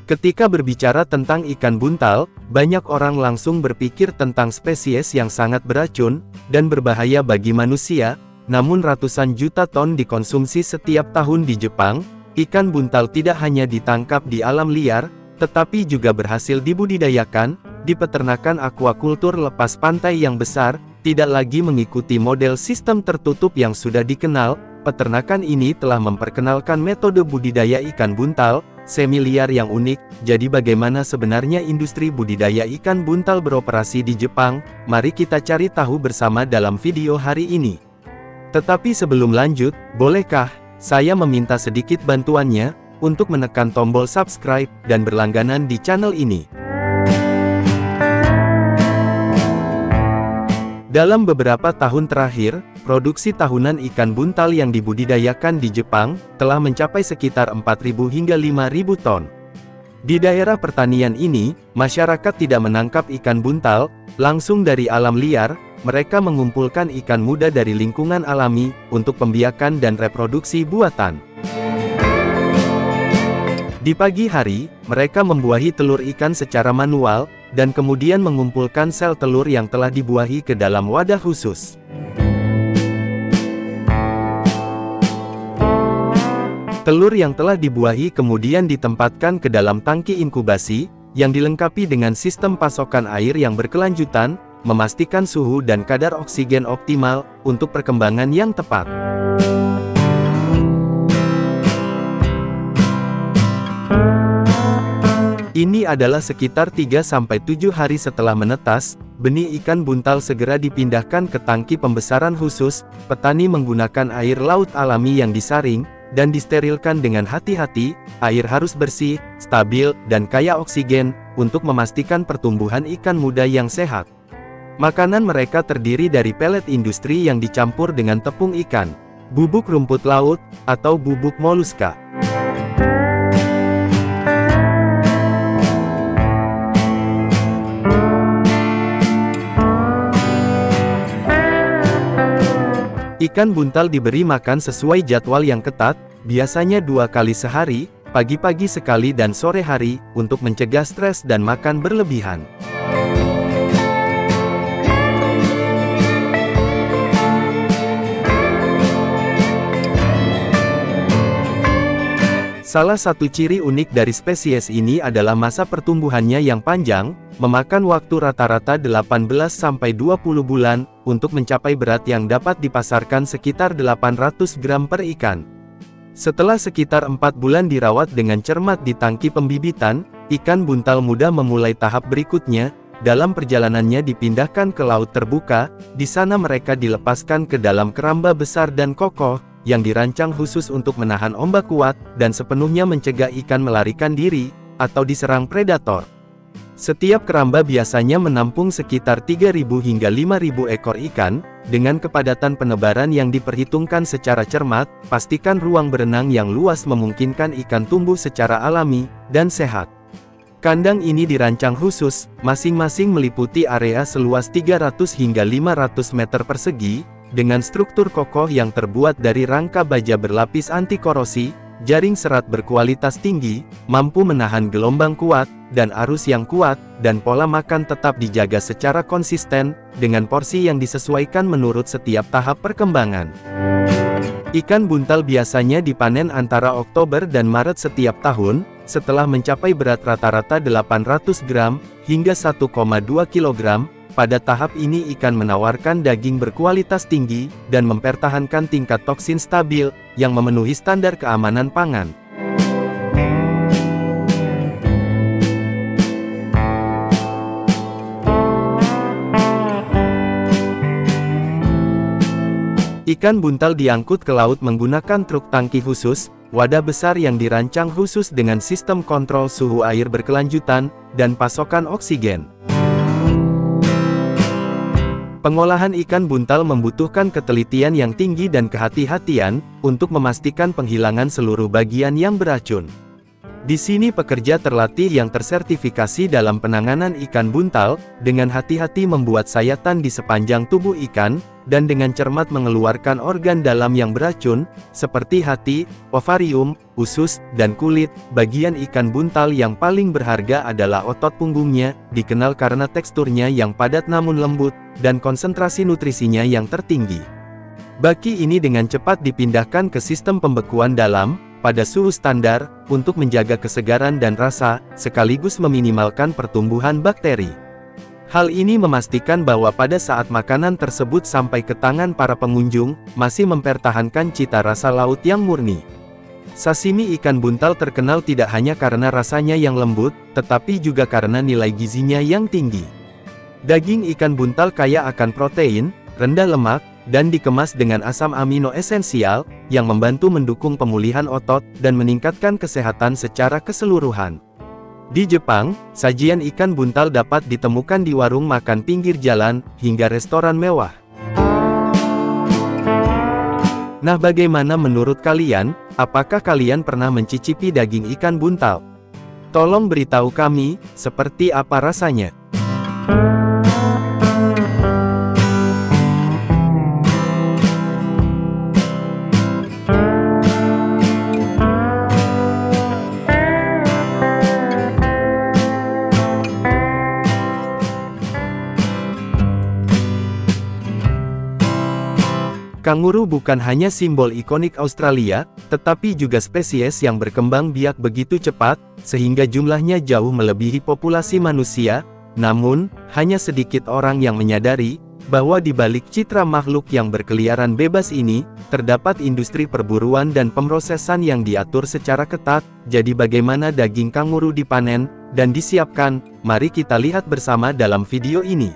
Ketika berbicara tentang ikan buntal, banyak orang langsung berpikir tentang spesies yang sangat beracun dan berbahaya bagi manusia, namun ratusan juta ton dikonsumsi setiap tahun di Jepang. Ikan buntal tidak hanya ditangkap di alam liar, tetapi juga berhasil dibudidayakan di peternakan akuakultur lepas pantai yang besar, tidak lagi mengikuti model sistem tertutup yang sudah dikenal. Peternakan ini telah memperkenalkan metode budidaya ikan buntal semi-liar yang unik. Jadi bagaimana sebenarnya industri budidaya ikan buntal beroperasi di Jepang? Mari kita cari tahu bersama dalam video hari ini. Tetapi sebelum lanjut, bolehkah saya meminta sedikit bantuannya untuk menekan tombol subscribe dan berlangganan di channel ini? Dalam beberapa tahun terakhir, produksi tahunan ikan buntal yang dibudidayakan di Jepang telah mencapai sekitar 4.000 hingga 5.000 ton. Di daerah pertanian ini, masyarakat tidak menangkap ikan buntal langsung dari alam liar. Mereka mengumpulkan ikan muda dari lingkungan alami untuk pembiakan dan reproduksi buatan. Di pagi hari, mereka membuahi telur ikan secara manual, dan kemudian mengumpulkan sel telur yang telah dibuahi ke dalam wadah khusus. Telur yang telah dibuahi kemudian ditempatkan ke dalam tangki inkubasi, yang dilengkapi dengan sistem pasokan air yang berkelanjutan, memastikan suhu dan kadar oksigen optimal untuk perkembangan yang tepat. Ini adalah sekitar 3-7 hari setelah menetas, benih ikan buntal segera dipindahkan ke tangki pembesaran khusus. Petani menggunakan air laut alami yang disaring dan disterilkan dengan hati-hati. Air harus bersih, stabil, dan kaya oksigen untuk memastikan pertumbuhan ikan muda yang sehat. Makanan mereka terdiri dari pelet industri yang dicampur dengan tepung ikan, bubuk rumput laut, atau bubuk moluska. Ikan buntal diberi makan sesuai jadwal yang ketat, biasanya 2 kali sehari, pagi-pagi sekali dan sore hari, untuk mencegah stres dan makan berlebihan. Salah satu ciri unik dari spesies ini adalah masa pertumbuhannya yang panjang, memakan waktu rata-rata 18-20 bulan, untuk mencapai berat yang dapat dipasarkan sekitar 800 gram per ikan. Setelah sekitar 4 bulan dirawat dengan cermat di tangki pembibitan, ikan buntal muda memulai tahap berikutnya. Dalam perjalanannya dipindahkan ke laut terbuka. Di sana mereka dilepaskan ke dalam keramba besar dan kokoh, yang dirancang khusus untuk menahan ombak kuat, dan sepenuhnya mencegah ikan melarikan diri, atau diserang predator. Setiap keramba biasanya menampung sekitar 3.000 hingga 5.000 ekor ikan, dengan kepadatan penebaran yang diperhitungkan secara cermat. Pastikan ruang berenang yang luas memungkinkan ikan tumbuh secara alami, dan sehat. Kandang ini dirancang khusus, masing-masing meliputi area seluas 300 hingga 500 meter persegi, dengan struktur kokoh yang terbuat dari rangka baja berlapis anti korosi, jaring serat berkualitas tinggi, mampu menahan gelombang kuat, dan arus yang kuat, dan pola makan tetap dijaga secara konsisten, dengan porsi yang disesuaikan menurut setiap tahap perkembangan. Ikan buntal biasanya dipanen antara Oktober dan Maret setiap tahun, setelah mencapai berat rata-rata 800 gram, hingga 1,2 kg. Pada tahap ini ikan menawarkan daging berkualitas tinggi, dan mempertahankan tingkat toksin stabil, yang memenuhi standar keamanan pangan. Ikan buntal diangkut ke laut menggunakan truk tangki khusus, wadah besar yang dirancang khusus dengan sistem kontrol suhu air berkelanjutan, dan pasokan oksigen. Pengolahan ikan buntal membutuhkan ketelitian yang tinggi dan kehati-hatian, untuk memastikan penghilangan seluruh bagian yang beracun. Di sini pekerja terlatih yang tersertifikasi dalam penanganan ikan buntal, dengan hati-hati membuat sayatan di sepanjang tubuh ikan, dan dengan cermat mengeluarkan organ dalam yang beracun, seperti hati, ovarium, usus, dan kulit. Bagian ikan buntal yang paling berharga adalah otot punggungnya, dikenal karena teksturnya yang padat namun lembut, dan konsentrasi nutrisinya yang tertinggi. Baki ini dengan cepat dipindahkan ke sistem pembekuan dalam, pada suhu standar, untuk menjaga kesegaran dan rasa, sekaligus meminimalkan pertumbuhan bakteri. Hal ini memastikan bahwa pada saat makanan tersebut sampai ke tangan para pengunjung, masih mempertahankan cita rasa laut yang murni. Sashimi ikan buntal terkenal tidak hanya karena rasanya yang lembut, tetapi juga karena nilai gizinya yang tinggi. Daging ikan buntal kaya akan protein, rendah lemak, dan dikemas dengan asam amino esensial, yang membantu mendukung pemulihan otot, dan meningkatkan kesehatan secara keseluruhan. Di Jepang, sajian ikan buntal dapat ditemukan di warung makan pinggir jalan, hingga restoran mewah. Nah, bagaimana menurut kalian? Apakah kalian pernah mencicipi daging ikan buntal? Tolong beritahu kami, seperti apa rasanya. Kanguru bukan hanya simbol ikonik Australia, tetapi juga spesies yang berkembang biak begitu cepat, sehingga jumlahnya jauh melebihi populasi manusia. Namun, hanya sedikit orang yang menyadari, bahwa di balik citra makhluk yang berkeliaran bebas ini, terdapat industri perburuan dan pemrosesan yang diatur secara ketat. Jadi bagaimana daging kanguru dipanen, dan disiapkan? Mari kita lihat bersama dalam video ini.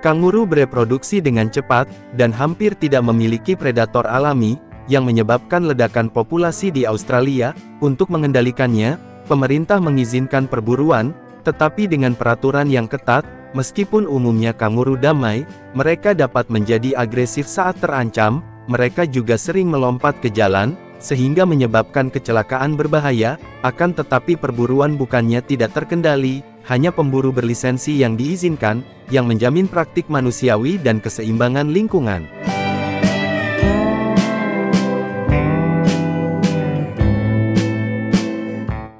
Kanguru bereproduksi dengan cepat, dan hampir tidak memiliki predator alami, yang menyebabkan ledakan populasi di Australia. Untuk mengendalikannya, pemerintah mengizinkan perburuan, tetapi dengan peraturan yang ketat. Meskipun umumnya kanguru damai, mereka dapat menjadi agresif saat terancam. Mereka juga sering melompat ke jalan, sehingga menyebabkan kecelakaan berbahaya. Akan tetapi perburuan bukannya tidak terkendali, hanya pemburu berlisensi yang diizinkan, yang menjamin praktik manusiawi dan keseimbangan lingkungan.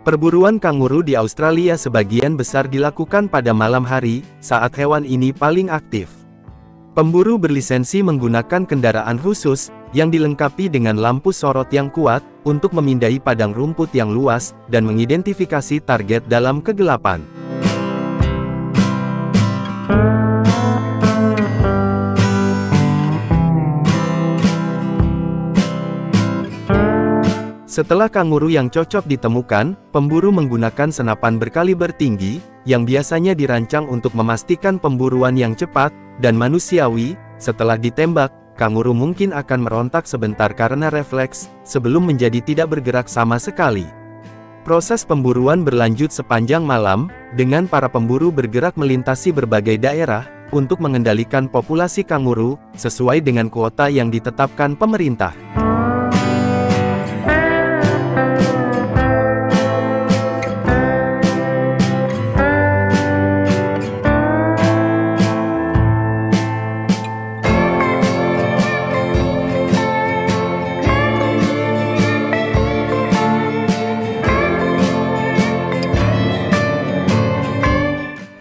Perburuan kanguru di Australia sebagian besar dilakukan pada malam hari, saat hewan ini paling aktif. Pemburu berlisensi menggunakan kendaraan khusus, yang dilengkapi dengan lampu sorot yang kuat, untuk memindai padang rumput yang luas, dan mengidentifikasi target dalam kegelapan. Setelah kanguru yang cocok ditemukan, pemburu menggunakan senapan berkaliber tinggi, yang biasanya dirancang untuk memastikan pemburuan yang cepat, dan manusiawi. Setelah ditembak, kanguru mungkin akan merontak sebentar karena refleks, sebelum menjadi tidak bergerak sama sekali. Proses pemburuan berlanjut sepanjang malam, dengan para pemburu bergerak melintasi berbagai daerah, untuk mengendalikan populasi kanguru, sesuai dengan kuota yang ditetapkan pemerintah.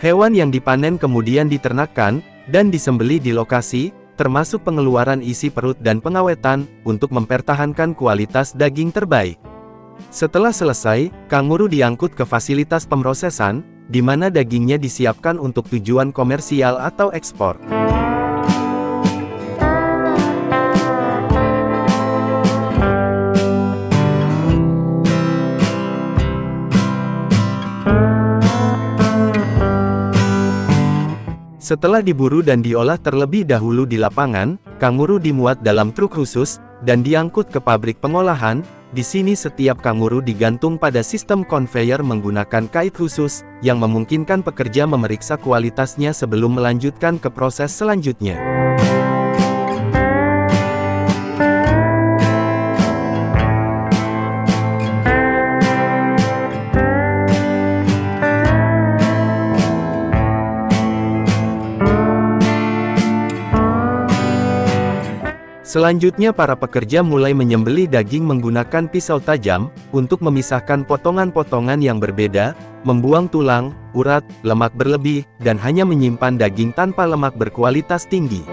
Hewan yang dipanen kemudian diternakkan, dan disembelih di lokasi, termasuk pengeluaran isi perut dan pengawetan, untuk mempertahankan kualitas daging terbaik. Setelah selesai, kanguru diangkut ke fasilitas pemrosesan, di mana dagingnya disiapkan untuk tujuan komersial atau ekspor. Setelah diburu dan diolah terlebih dahulu di lapangan, kanguru dimuat dalam truk khusus, dan diangkut ke pabrik pengolahan, Di sini setiap kanguru digantung pada sistem conveyor menggunakan kait khusus, yang memungkinkan pekerja memeriksa kualitasnya sebelum melanjutkan ke proses selanjutnya. Selanjutnya para pekerja mulai menyembelih daging menggunakan pisau tajam, untuk memisahkan potongan-potongan yang berbeda, membuang tulang, urat, lemak berlebih, dan hanya menyimpan daging tanpa lemak berkualitas tinggi.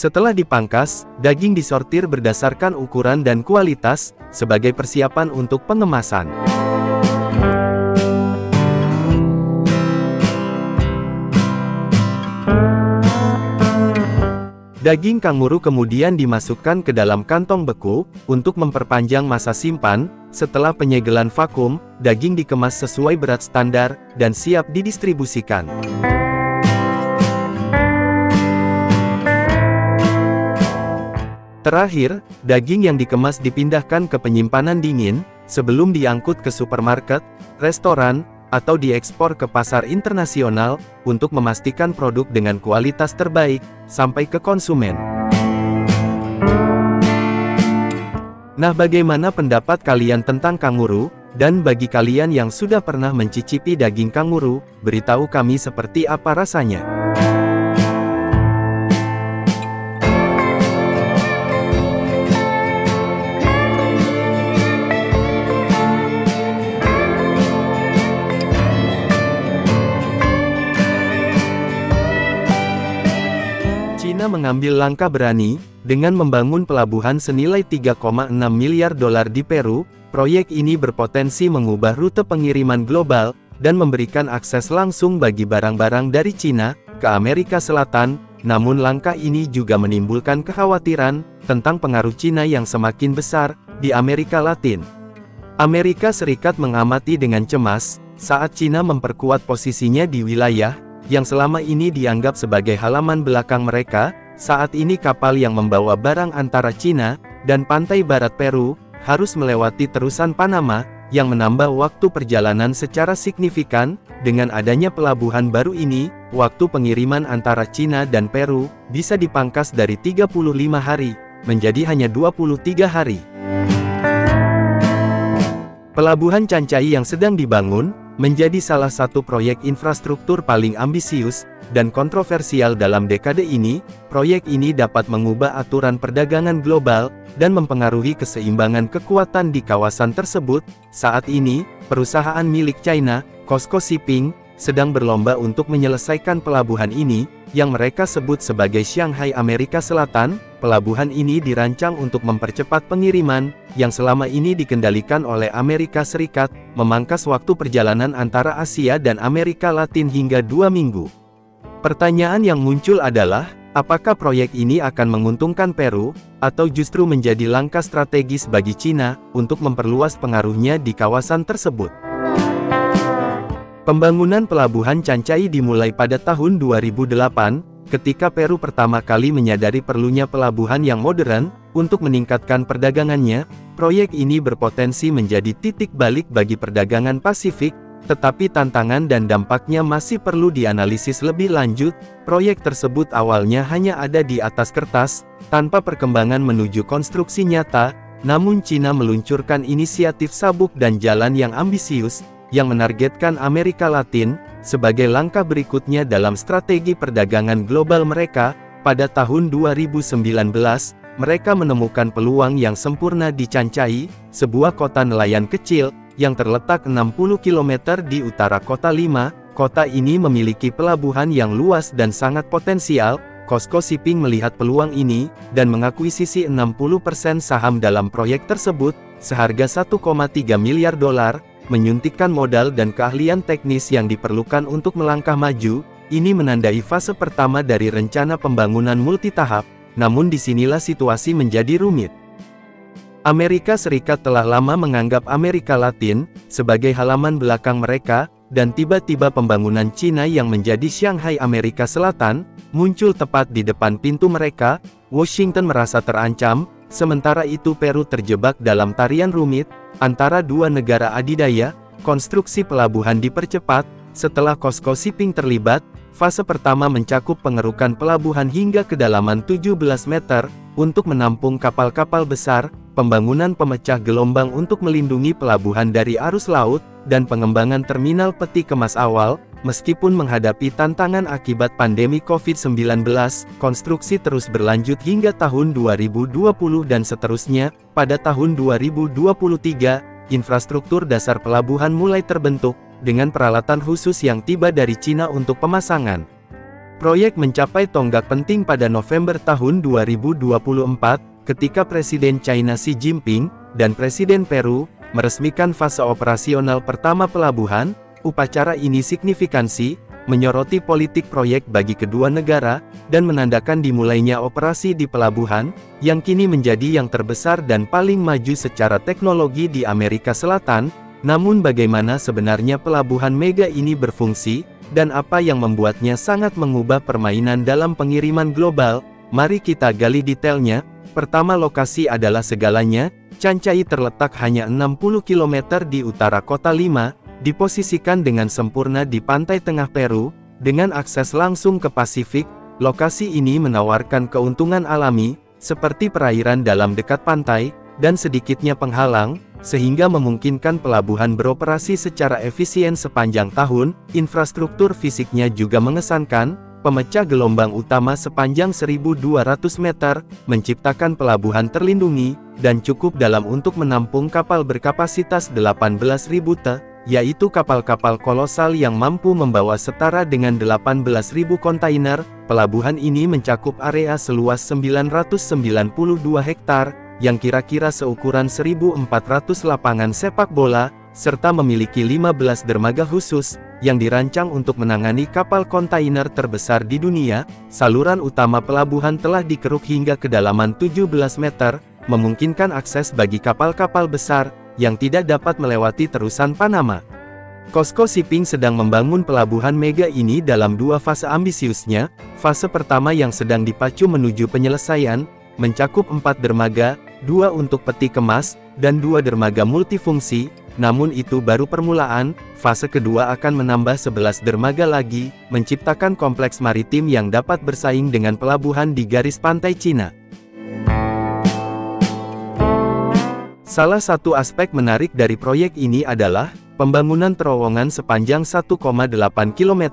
Setelah dipangkas, daging disortir berdasarkan ukuran dan kualitas, sebagai persiapan untuk pengemasan. Daging kanguru kemudian dimasukkan ke dalam kantong beku, untuk memperpanjang masa simpan. Setelah penyegelan vakum, daging dikemas sesuai berat standar, dan siap didistribusikan. Terakhir, daging yang dikemas dipindahkan ke penyimpanan dingin, sebelum diangkut ke supermarket, restoran, atau diekspor ke pasar internasional, untuk memastikan produk dengan kualitas terbaik, sampai ke konsumen. Nah, bagaimana pendapat kalian tentang kanguru? Dan bagi kalian yang sudah pernah mencicipi daging kanguru, beritahu kami seperti apa rasanya. China mengambil langkah berani, dengan membangun pelabuhan senilai 3,6 miliar dolar di Peru. Proyek ini berpotensi mengubah rute pengiriman global, dan memberikan akses langsung bagi barang-barang dari China, ke Amerika Selatan. Namun langkah ini juga menimbulkan kekhawatiran, tentang pengaruh China yang semakin besar, di Amerika Latin. Amerika Serikat mengamati dengan cemas, saat China memperkuat posisinya di wilayah, yang selama ini dianggap sebagai halaman belakang mereka. Saat ini kapal yang membawa barang antara China, dan pantai barat Peru, harus melewati terusan Panama, yang menambah waktu perjalanan secara signifikan. Dengan adanya pelabuhan baru ini, waktu pengiriman antara China dan Peru, bisa dipangkas dari 35 hari, menjadi hanya 23 hari. Pelabuhan Chancai yang sedang dibangun, menjadi salah satu proyek infrastruktur paling ambisius, dan kontroversial dalam dekade ini. Proyek ini dapat mengubah aturan perdagangan global, dan mempengaruhi keseimbangan kekuatan di kawasan tersebut. Saat ini, perusahaan milik China, COSCO Shipping, sedang berlomba untuk menyelesaikan pelabuhan ini, yang mereka sebut sebagai Shanghai Amerika Selatan. Pelabuhan ini dirancang untuk mempercepat pengiriman, yang selama ini dikendalikan oleh Amerika Serikat, memangkas waktu perjalanan antara Asia dan Amerika Latin hingga 2 minggu. Pertanyaan yang muncul adalah, apakah proyek ini akan menguntungkan Peru, atau justru menjadi langkah strategis bagi China, untuk memperluas pengaruhnya di kawasan tersebut? Pembangunan pelabuhan Chancai dimulai pada tahun 2008, ketika Peru pertama kali menyadari perlunya pelabuhan yang modern, untuk meningkatkan perdagangannya. Proyek ini berpotensi menjadi titik balik bagi perdagangan Pasifik, tetapi tantangan dan dampaknya masih perlu dianalisis lebih lanjut. Proyek tersebut awalnya hanya ada di atas kertas, tanpa perkembangan menuju konstruksi nyata. Namun China meluncurkan inisiatif sabuk dan jalan yang ambisius, yang menargetkan Amerika Latin, sebagai langkah berikutnya dalam strategi perdagangan global mereka. Pada tahun 2019, mereka menemukan peluang yang sempurna di Chancai, sebuah kota nelayan kecil, yang terletak 60 km di utara kota Lima. Kota ini memiliki pelabuhan yang luas dan sangat potensial. COSCO Shipping melihat peluang ini, dan mengakuisisi 60% saham dalam proyek tersebut, seharga 1,3 miliar dolar, menyuntikkan modal dan keahlian teknis yang diperlukan untuk melangkah maju. ini menandai fase pertama dari rencana pembangunan multitahap, namun disinilah situasi menjadi rumit. Amerika Serikat telah lama menganggap Amerika Latin sebagai halaman belakang mereka, dan tiba-tiba pembangunan Cina yang menjadi Shanghai Amerika Selatan, muncul tepat di depan pintu mereka. Washington merasa terancam, sementara itu Peru terjebak dalam tarian rumit antara dua negara adidaya. Konstruksi pelabuhan dipercepat, setelah COSCO Shipping terlibat. Fase pertama mencakup pengerukan pelabuhan hingga kedalaman 17 meter, untuk menampung kapal-kapal besar, pembangunan pemecah gelombang untuk melindungi pelabuhan dari arus laut, dan pengembangan terminal peti kemas awal. Meskipun menghadapi tantangan akibat pandemi COVID-19, konstruksi terus berlanjut hingga tahun 2020 dan seterusnya. Pada tahun 2023, infrastruktur dasar pelabuhan mulai terbentuk, dengan peralatan khusus yang tiba dari Cina untuk pemasangan. Proyek mencapai tonggak penting pada November tahun 2024, ketika Presiden China Xi Jinping dan Presiden Peru meresmikan fase operasional pertama pelabuhan. Upacara ini signifikansi, menyoroti politik proyek bagi kedua negara, dan menandakan dimulainya operasi di pelabuhan, yang kini menjadi yang terbesar dan paling maju secara teknologi di Amerika Selatan. Namun bagaimana sebenarnya pelabuhan mega ini berfungsi, dan apa yang membuatnya sangat mengubah permainan dalam pengiriman global? Mari kita gali detailnya. Pertama, lokasi adalah segalanya. Chancay terletak hanya 60 km di utara kota Lima, diposisikan dengan sempurna di pantai tengah Peru, dengan akses langsung ke Pasifik. Lokasi ini menawarkan keuntungan alami, seperti perairan dalam dekat pantai, dan sedikitnya penghalang, sehingga memungkinkan pelabuhan beroperasi secara efisien sepanjang tahun. Infrastruktur fisiknya juga mengesankan, pemecah gelombang utama sepanjang 1.200 meter, menciptakan pelabuhan terlindungi, dan cukup dalam untuk menampung kapal berkapasitas 18.000 te, yaitu kapal-kapal kolosal yang mampu membawa setara dengan 18.000 kontainer. Pelabuhan ini mencakup area seluas 992 hektar, yang kira-kira seukuran 1.400 lapangan sepak bola, serta memiliki 15 dermaga khusus, yang dirancang untuk menangani kapal kontainer terbesar di dunia. Saluran utama pelabuhan telah dikeruk hingga kedalaman 17 meter, memungkinkan akses bagi kapal-kapal besar, yang tidak dapat melewati terusan Panama. COSCO Shipping sedang membangun pelabuhan mega ini dalam dua fase ambisiusnya. Fase pertama yang sedang dipacu menuju penyelesaian, mencakup 4 dermaga, 2 untuk peti kemas, dan 2 dermaga multifungsi. Namun itu baru permulaan. Fase kedua akan menambah 11 dermaga lagi, menciptakan kompleks maritim yang dapat bersaing dengan pelabuhan di garis pantai Cina. Salah satu aspek menarik dari proyek ini adalah pembangunan terowongan sepanjang 1,8 km,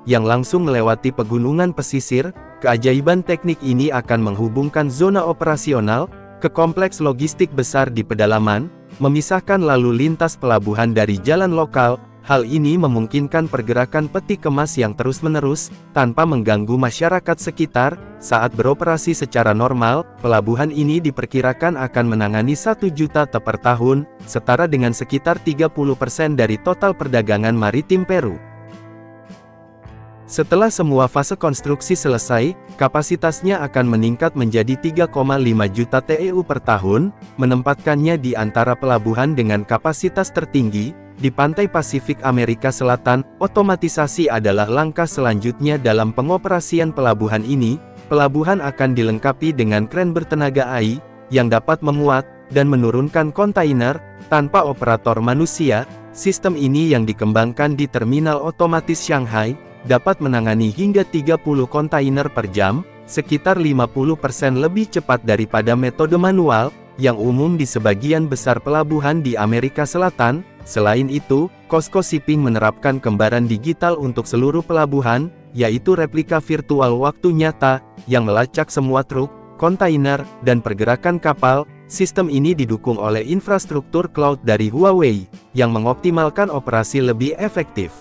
yang langsung melewati pegunungan pesisir. Keajaiban teknik ini akan menghubungkan zona operasional ke kompleks logistik besar di pedalaman, memisahkan lalu lintas pelabuhan dari jalan lokal. Hal ini memungkinkan pergerakan peti kemas yang terus-menerus, tanpa mengganggu masyarakat sekitar. Saat beroperasi secara normal, pelabuhan ini diperkirakan akan menangani 1 juta te per tahun, setara dengan sekitar 30% dari total perdagangan maritim Peru. Setelah semua fase konstruksi selesai, kapasitasnya akan meningkat menjadi 3,5 juta TEU per tahun, menempatkannya di antara pelabuhan dengan kapasitas tertinggi di pantai Pasifik Amerika Selatan. Otomatisasi adalah langkah selanjutnya dalam pengoperasian pelabuhan ini. Pelabuhan akan dilengkapi dengan kren bertenaga AI, yang dapat memuat dan menurunkan kontainer tanpa operator manusia. Sistem ini yang dikembangkan di terminal otomatis Shanghai, dapat menangani hingga 30 kontainer per jam, sekitar 50% lebih cepat daripada metode manual, yang umum di sebagian besar pelabuhan di Amerika Selatan. Selain itu, COSCO Shipping menerapkan kembaran digital untuk seluruh pelabuhan, yaitu replika virtual waktu nyata, yang melacak semua truk, kontainer, dan pergerakan kapal. Sistem ini didukung oleh infrastruktur cloud dari Huawei, yang mengoptimalkan operasi lebih efektif.